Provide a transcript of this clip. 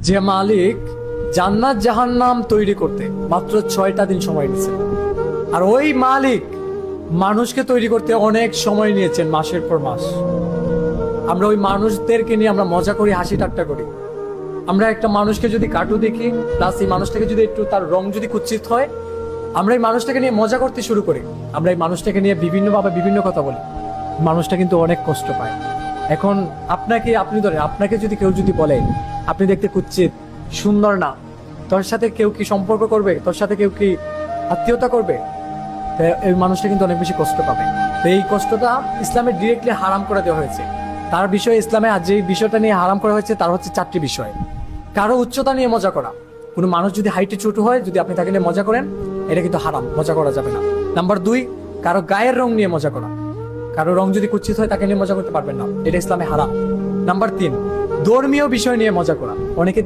যে মালিক জান্নাত জাহান্নাম তৈরি করতে মাত্র 6টা দিন সময় নিয়েছেন, আর ওই মালিক মানুষকে তৈরি করতে অনেক সময় নিয়েছেন, মাসের পর মাস। আমরা ওই মানুষদেরকে নিয়ে আমরা মজা করি, হাসি ঠাট্টা করি। আমরা একটা মানুষকে যদি কাটু দেখি, প্লাস এই মানুষটাকে যদি একটু তার রং যদি কুৎসিত হয়, আমরা এই মানুষটাকে নিয়ে মজা করতে শুরু করি। আমরা এই মানুষটাকে নিয়ে বিভিন্নভাবে বিভিন্ন কথা বলি। মানুষটা কিন্তু অনেক কষ্ট পায়। এখন আপনাকে যদি কেউ যদি বলে আপনি দেখতে কুৎসিত, সুন্দর না, তোর সাথে কেউ কি সম্পর্ক করবে, তোর সাথে কেউ কি আত্মীয়তা করবে, এই মানুষটা কিন্তু অনেক বেশি কষ্ট পাবে। তো এই কষ্টটা ইসলামে ডিরেক্টলি হারাম করে দেওয়া হয়েছে। তার বিষয়ে ইসলামে আজ যে বিষয়টা নিয়ে হারাম করা হয়েছে তার হচ্ছে 4টি বিষয়। কারো উচ্চতা নিয়ে মজা করা, কোনো মানুষ যদি হাইটে ছোট হয়, যদি আপনি তাকে নিয়ে মজা করেন, এটা কিন্তু হারাম, মজা করা যাবে না। নাম্বার 2, কারো গায়ের রং নিয়ে মজা করা, কারো রং যদি কুৎসিত হয় তাকে নিয়ে মজা করতে পারবেন না, এটা ইসলামে হারাম। নাম্বার 3, ধর্মীয় বিষয় নিয়ে মজা করা। অনেকে